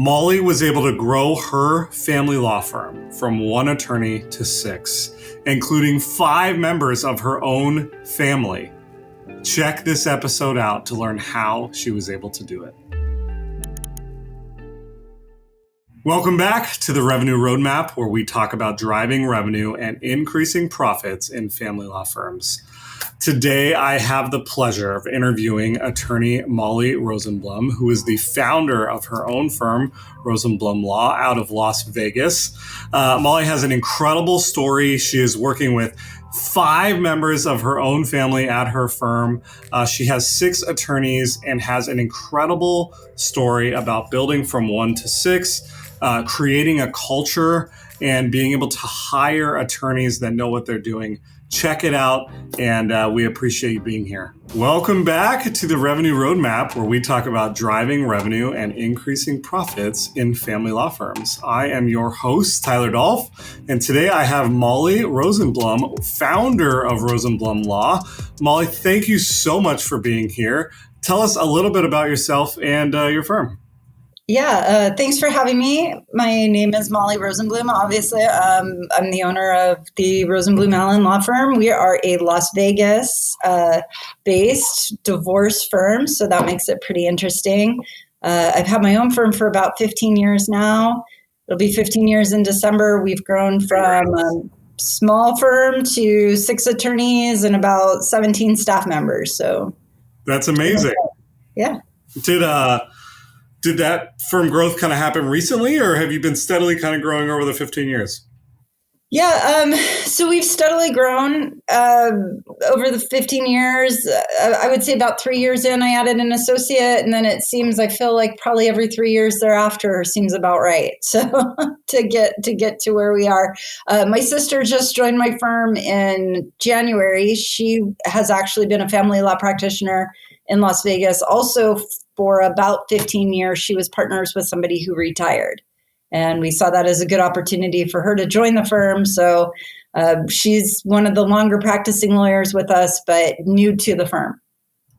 Molly was able to grow her family law firm from 1 attorney to 6, including 5 members of her own family. Check this episode out to learn how she was able to do it. Welcome back to the Revenue Roadmap, where we talk about driving revenue and increasing profits in family law firms. Today, I have the pleasure of interviewing attorney Molly Rosenblum, who is the founder of her own firm, Rosenblum Law, out of Las Vegas. Molly has an incredible story. She is working with 5 members of her own family at her firm. She has 6 attorneys and has an incredible story about building from 1 to 6, creating a culture and being able to hire attorneys that know what they're doing. Check it out, and we appreciate you being here. Welcome back to the Revenue Roadmap, where we talk about driving revenue and increasing profits in family law firms. I am your host, Tyler Dolph, and today I have Molly Rosenblum, founder of Rosenblum Law. Molly, thank you so much for being here. Tell us a little bit about yourself and your firm. Yeah, thanks for having me. My name is Molly Rosenblum. Obviously, I'm the owner of the Rosenblum Allen Law Firm. We are a Las Vegas based divorce firm, so that makes it pretty interesting. I've had my own firm for about 15 years now. It'll be 15 years in December. We've grown from a small firm to 6 attorneys and about 17 staff members. So that's amazing. Yeah. Did that firm growth kind of happen recently, or have you been steadily kind of growing over the 15 years? Yeah, so we've steadily grown over the 15 years. I would say about 3 years in, I added an associate, and then I feel like probably every 3 years thereafter seems about right. So to get to where we are. My sister just joined my firm in January. She has actually been a family law practitioner in Las Vegas. Also, for about 15 years, she was partners with somebody who retired. And we saw that as a good opportunity for her to join the firm. So she's one of the longer practicing lawyers with us, but new to the firm.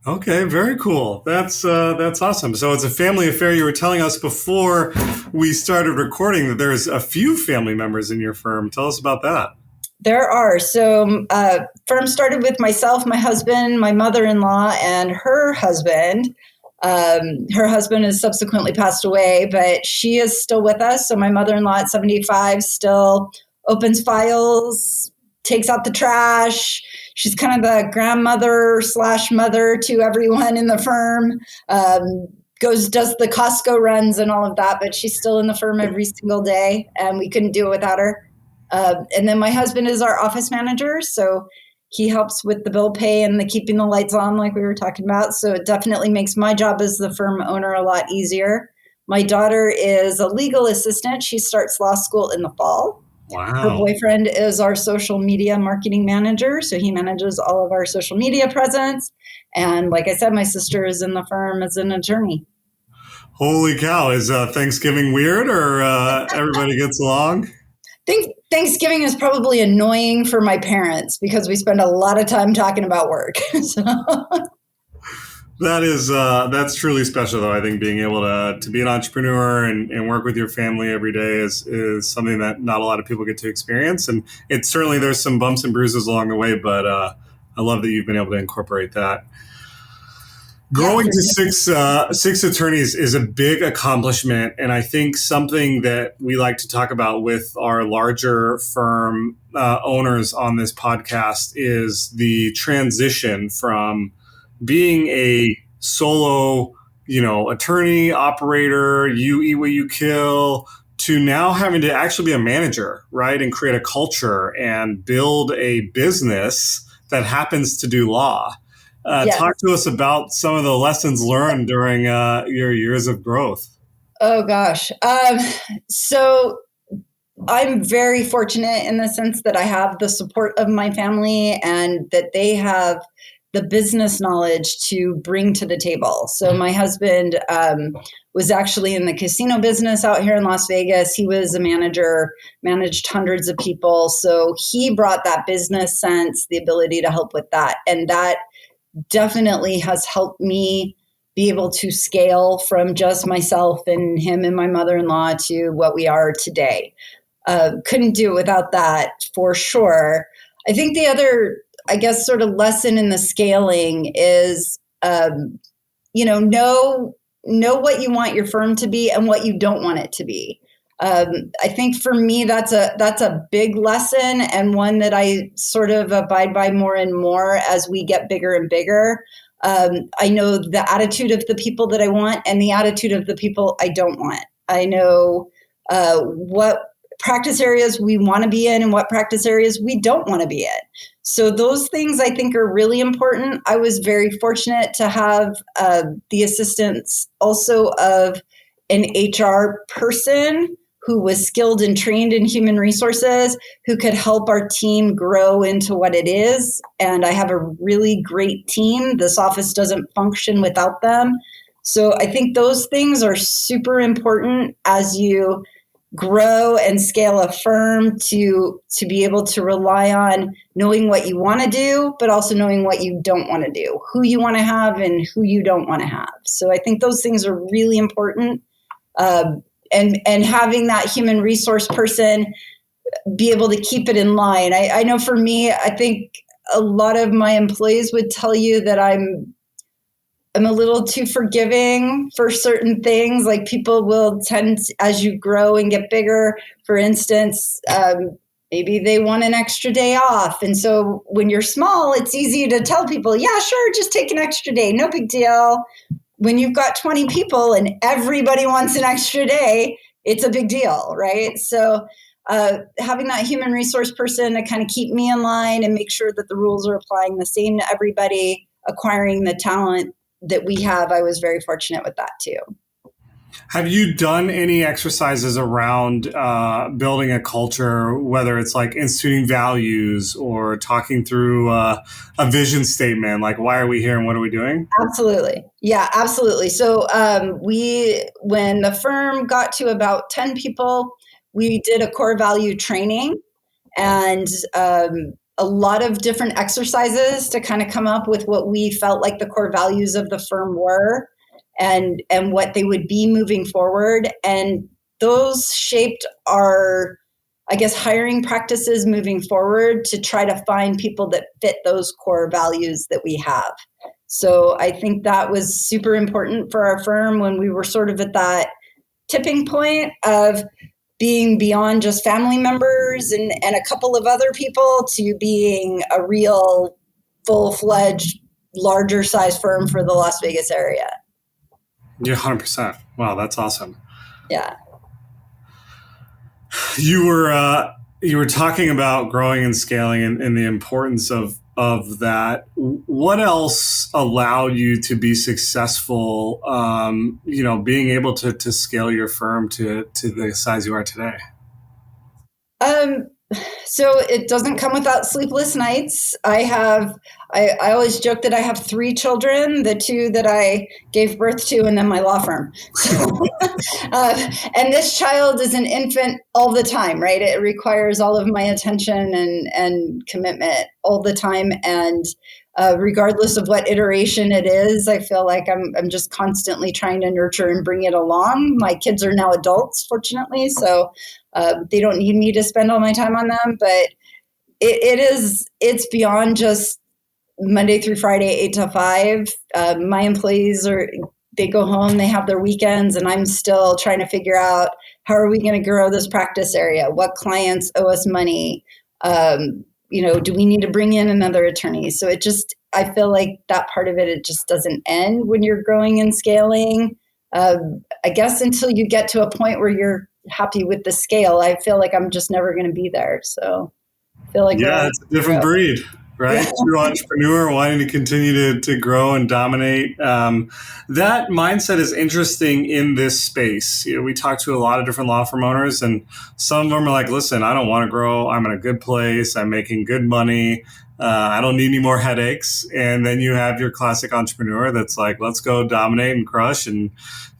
Okay, very cool. That's awesome. So it's a family affair. You were telling us before we started recording that there's a few family members in your firm. Tell us about that. There are. So firm started with myself, my husband, my mother-in-law, and her husband. Her husband has subsequently passed away, but she is still with us. So my mother-in-law at 75 still opens files, takes out the trash. She's kind of the grandmother / mother to everyone in the firm. Does the Costco runs and all of that, but she's still in the firm every single day, and we couldn't do it without her. And then my husband is our office manager, so he helps with the bill pay and the keeping the lights on like we were talking about. So it definitely makes my job as the firm owner a lot easier. My daughter is a legal assistant. She starts law school in the fall. Wow. Her boyfriend is our social media marketing manager. So he manages all of our social media presence. And like I said, my sister is in the firm as an attorney. Holy cow. Is Thanksgiving weird, or everybody gets along? I think Thanksgiving is probably annoying for my parents because we spend a lot of time talking about work. So. That's truly special, though. I think being able to be an entrepreneur and work with your family every day is something that not a lot of people get to experience. And it's certainly, there's some bumps and bruises along the way, but I love that you've been able to incorporate that. Growing to six attorneys is a big accomplishment, and I think something that we like to talk about with our larger firm owners on this podcast is the transition from being a solo, attorney, operator, you eat what you kill, to now having to actually be a manager, right, and create a culture and build a business that happens to do law. Yes. Talk to us about some of the lessons learned during your years of growth. Oh, gosh. So I'm very fortunate in the sense that I have the support of my family and that they have the business knowledge to bring to the table. So my husband was actually in the casino business out here in Las Vegas. He was a manager, managed hundreds of people. So he brought that business sense, the ability to help with that. And that definitely has helped me be able to scale from just myself and him and my mother-in-law to what we are today. Couldn't do it without that for sure. I think the other, I guess, sort of lesson in the scaling is, know what you want your firm to be and what you don't want it to be. I think for me, that's a big lesson, and one that I sort of abide by more and more as we get bigger and bigger. I know the attitude of the people that I want and the attitude of the people I don't want. I know what practice areas we want to be in and what practice areas we don't want to be in. So those things I think are really important. I was very fortunate to have the assistance also of an HR person who was skilled and trained in human resources, who could help our team grow into what it is. And I have a really great team. This office doesn't function without them. So I think those things are super important as you grow and scale a firm, to be able to rely on knowing what you want to do, but also knowing what you don't want to do, who you want to have and who you don't want to have. So I think those things are really important. And having that human resource person be able to keep it in line. I know for me, I think a lot of my employees would tell you that I'm a little too forgiving for certain things. Like, people will tend to, as you grow and get bigger, for instance, maybe they want an extra day off. And so when you're small, it's easy to tell people, yeah, sure, just take an extra day. No big deal. When you've got 20 people and everybody wants an extra day, it's a big deal, right? So having that human resource person to kind of keep me in line and make sure that the rules are applying the same to everybody, acquiring the talent that we have, I was very fortunate with that too. Have you done any exercises around building a culture, whether it's like instituting values or talking through a vision statement, like why are we here and what are we doing? Absolutely. Yeah, absolutely. So when the firm got to about 10 people, we did a core value training and a lot of different exercises to kind of come up with what we felt like the core values of the firm were, and what they would be moving forward. And those shaped our, I guess, hiring practices moving forward to try to find people that fit those core values that we have. So I think that was super important for our firm when we were sort of at that tipping point of being beyond just family members and a couple of other people to being a real full-fledged, larger size firm for the Las Vegas area. Yeah, 100%. Wow, that's awesome. Yeah. You were talking about growing and scaling and the importance of that. What else allowed you to be successful? Being able to scale your firm to the size you are today. So it doesn't come without sleepless nights. I always joke that I have 3 children, the 2 that I gave birth to, and then my law firm. And this child is an infant all the time, right? It requires all of my attention and commitment all the time. And regardless of what iteration it is, I feel like I'm just constantly trying to nurture and bring it along. My kids are now adults, fortunately, so they don't need me to spend all my time on them. But it's beyond just Monday through Friday, 8 to 5. My employees they go home, they have their weekends, and I'm still trying to figure out how are we going to grow this practice area? What clients owe us money? Do we need to bring in another attorney? So I feel like that part of it just doesn't end when you're growing and scaling. I guess until you get to a point where you're happy with the scale, I feel like I'm just never going to be there. So I feel like it's a different breed, right? Yeah. True entrepreneur wanting to continue to grow and dominate. That mindset is interesting in this space. We talk to a lot of different law firm owners, and some of them are like, listen, I don't want to grow. I'm in a good place. I'm making good money. I don't need any more headaches. And then you have your classic entrepreneur that's like, let's go dominate and crush and,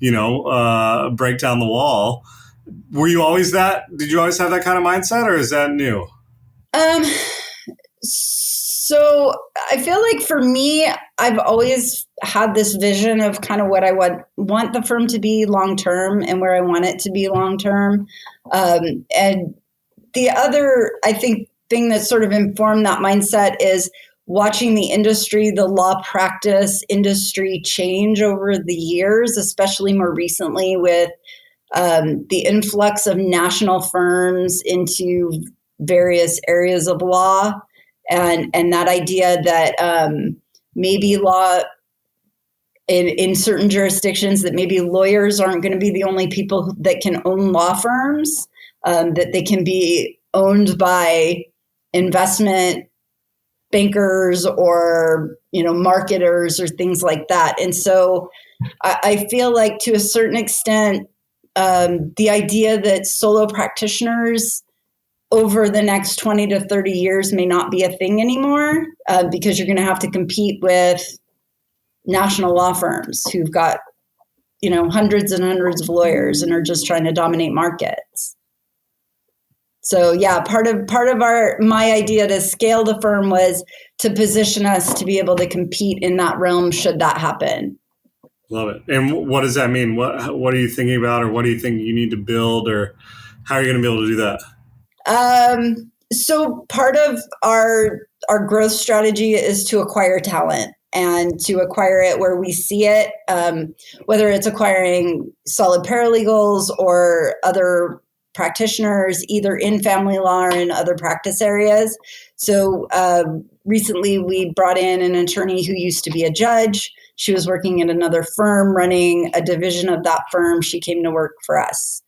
break down the wall. Were you always did you always have that kind of mindset, or is that new? So I feel like for me, I've always had this vision of kind of what I want the firm to be long term and where I want it to be long term. And the other, I think, thing that sort of informed that mindset is watching the industry, the law practice industry change over the years, especially more recently with the influx of national firms into various areas of law, and that idea that maybe law in certain jurisdictions, that maybe lawyers aren't going to be the only people that can own law firms, that they can be owned by investment bankers or marketers or things like that. And so I feel like to a certain extent, the idea that solo practitioners over the next 20 to 30 years may not be a thing anymore, because you're going to have to compete with national law firms who've got hundreds and hundreds of lawyers and are just trying to dominate markets. So yeah, part of my idea to scale the firm was to position us to be able to compete in that realm should that happen. Love it. And what does that mean? What are you thinking about, or what do you think you need to build, or how are you going to be able to do that? So part of our growth strategy is to acquire talent and to acquire it where we see it, whether it's acquiring solid paralegals or other practitioners, either in family law or in other practice areas. So recently we brought in an attorney who used to be a judge. She was working at another firm, running a division of that firm. She came to work for us,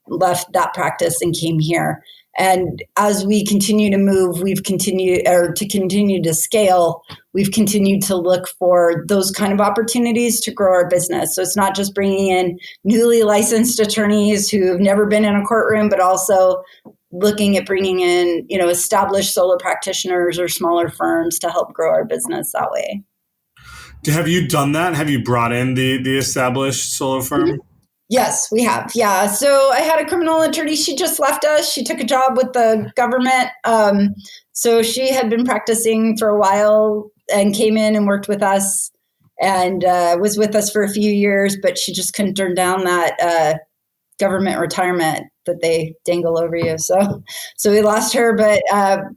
left that practice and came here. And as we continue to move, continue to scale, we've continued to look for those kind of opportunities to grow our business. So it's not just bringing in newly licensed attorneys who've never been in a courtroom, but also looking at bringing in, established solo practitioners or smaller firms to help grow our business that way. Have you done that? Have you brought in the established solo firm? Mm-hmm. Yes, we have. Yeah. So I had a criminal attorney. She just left us. She took a job with the government. So she had been practicing for a while and came in and worked with us and was with us for a few years, but she just couldn't turn down that government retirement that they dangle over you. So we lost her, but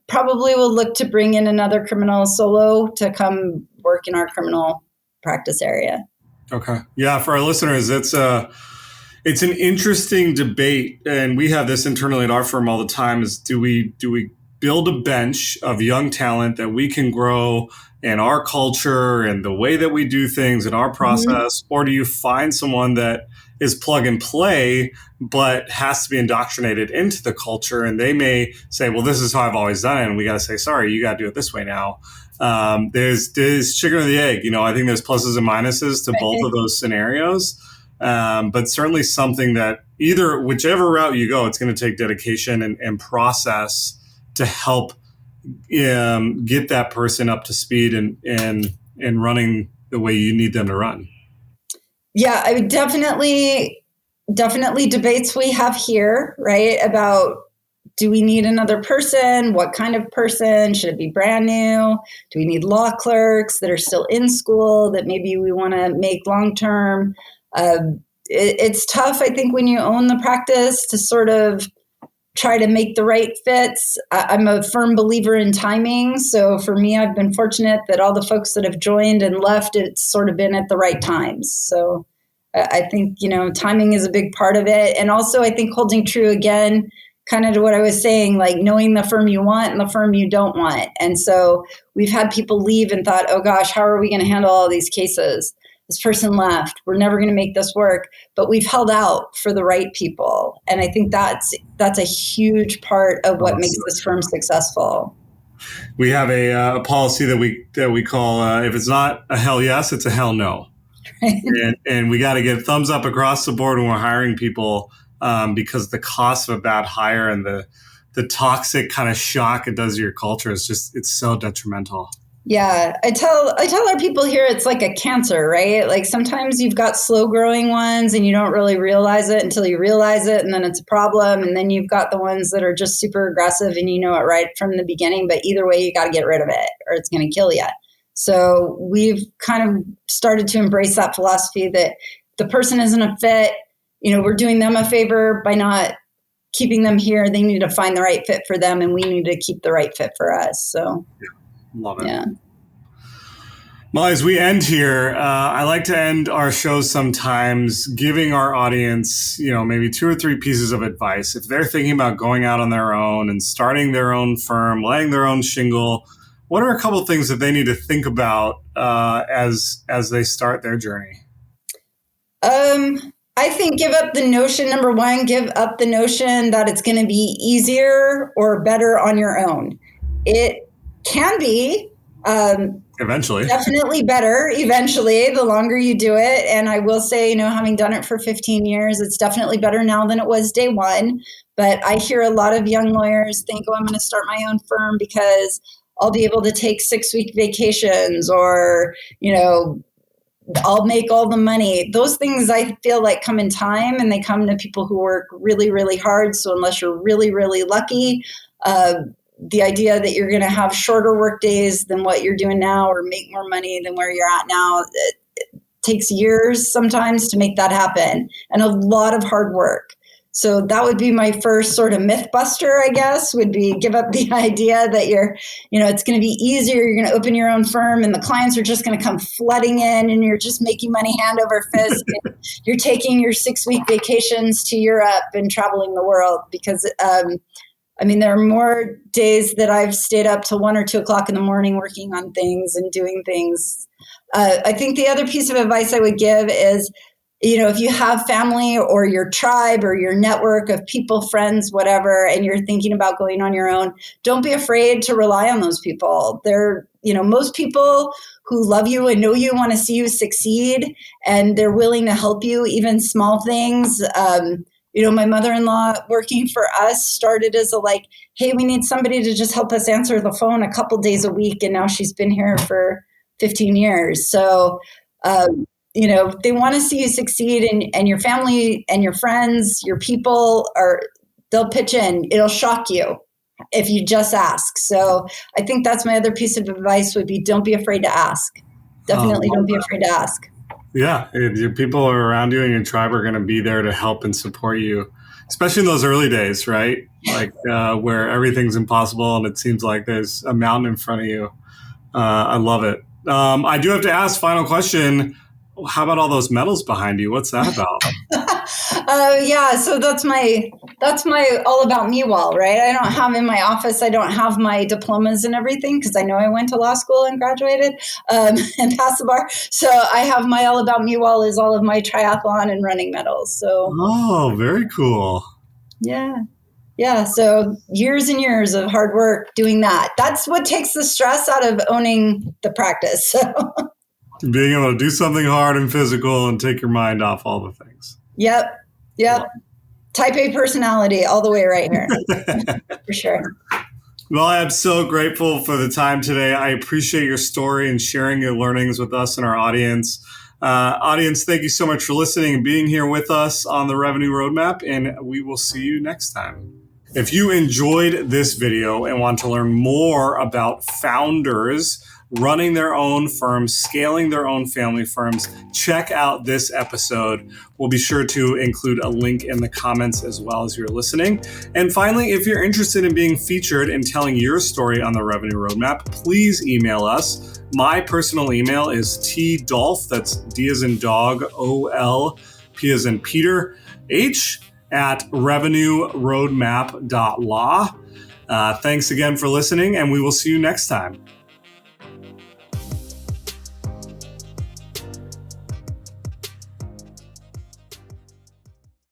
probably will look to bring in another criminal solo to come work in our criminal practice area. Okay. Yeah. For our listeners, it's an interesting debate, and we have this internally at our firm all the time, is do we build a bench of young talent that we can grow in our culture and the way that we do things in our process, or do you find someone that is plug and play but has to be indoctrinated into the culture, and they may say, well, this is how I've always done it, and we got to say, sorry, you got to do it this way now. There's chicken or the egg. I think there's pluses and minuses to both of those scenarios. But certainly something that whichever route you go, it's going to take dedication and process to help get that person up to speed and running the way you need them to run. Yeah, I would definitely debates we have here, right? About, do we need another person? What kind of person? Should it be brand new? Do we need law clerks that are still in school that maybe we want to make long-term? It's tough, I think, when you own the practice to sort of try to make the right fits. I'm a firm believer in timing. So for me, I've been fortunate that all the folks that have joined and left, it's sort of been at the right times. So I think, timing is a big part of it. And also I think holding true again, kind of to what I was saying, like knowing the firm you want and the firm you don't want. And so we've had people leave and thought, oh gosh, how are we going to handle all these cases? This person left. We're never going to make this work. But we've held out for the right people. And I think that's a huge part of what makes this firm successful. We have a policy that we call, if it's not a hell yes, it's a hell no. Right. And we got to get thumbs up across the board when we're hiring people, because the cost of a bad hire and the toxic kind of shock it does to your culture it's so detrimental. Yeah, I tell our people here it's like a cancer, right? Like sometimes you've got slow growing ones and you don't really realize it until you realize it, and then it's a problem. And then you've got the ones that are just super aggressive and you know it right from the beginning, but either way you got to get rid of it or it's going to kill you. So we've kind of started to embrace that philosophy that the person isn't a fit, we're doing them a favor by not keeping them here. They need to find the right fit for them and we need to keep the right fit for us. So Love it. yeah. Well, as we end here, I like to end our shows sometimes giving our audience, maybe 2 or 3 pieces of advice. If they're thinking about going out on their own and starting their own firm, laying their own shingle, what are a couple of things that they need to think about as they start their journey? I think number one, give up the notion that it's going to be easier or better on your own. It can be eventually, definitely better eventually, the longer you do it. And I will say, having done it for 15 years, it's definitely better now than it was day one. But I hear a lot of young lawyers think, I'm going to start my own firm because I'll be able to take 6-week vacations or, I'll make all the money. Those things I feel like come in time and they come to people who work really, really hard. So unless you're really, really lucky, the idea that you're going to have shorter work days than what you're doing now or make more money than where you're at now, it takes years sometimes to make that happen and a lot of hard work. So that would be my first sort of myth buster, I guess, would be give up the idea that it's going to be easier. You're going to open your own firm and the clients are just going to come flooding in and you're just making money hand over fist. And you're taking your 6-week vacations to Europe and traveling the world because, there are more days that I've stayed up till 1 or 2 o'clock in the morning working on things and doing things. I think the other piece of advice I would give is, if you have family or your tribe or your network of people, friends, whatever, and you're thinking about going on your own, don't be afraid to rely on those people. They're, most people who love you and know you want to see you succeed and they're willing to help you, even small things. My mother-in-law working for us started as hey, we need somebody to just help us answer the phone a couple days a week. And now she's been here for 15 years. So, they want to see you succeed and your family and your friends, your people they'll pitch in. It'll shock you if you just ask. So I think that's my other piece of advice would be don't be afraid to ask. Definitely don't be afraid to ask. Yeah, your people around you and your tribe are going to be there to help and support you, especially in those early days, right? Like where everything's impossible and it seems like there's a mountain in front of you. I love it. I do have to ask, final question. How about all those medals behind you? What's that about? So that's my all about me wall, right? I don't have in my office, I don't have my diplomas and everything because I know I went to law school and graduated and passed the bar. So I have my all about me wall is all of my triathlon and running medals. So very cool. Yeah. So years and years of hard work doing that. That's what takes the stress out of owning the practice. So. Being able to do something hard and physical and take your mind off all the things. Yep. Type A personality all the way right here. For sure. Well, I'm so grateful for the time today. I appreciate your story and sharing your learnings with us and our audience. Audience, thank you so much for listening and being here with us on the Revenue Roadmap, and we will see you next time. If you enjoyed this video and want to learn more about founders running their own firms, scaling their own family firms, check out this episode. We'll be sure to include a link in the comments as well as you're listening. And finally, if you're interested in being featured and telling your story on the Revenue Roadmap, please email us. My personal email is tdolph, that's D as in dog, O-L, P as in Peter, H, at revenueroadmap.law. Thanks again for listening, and we will see you next time.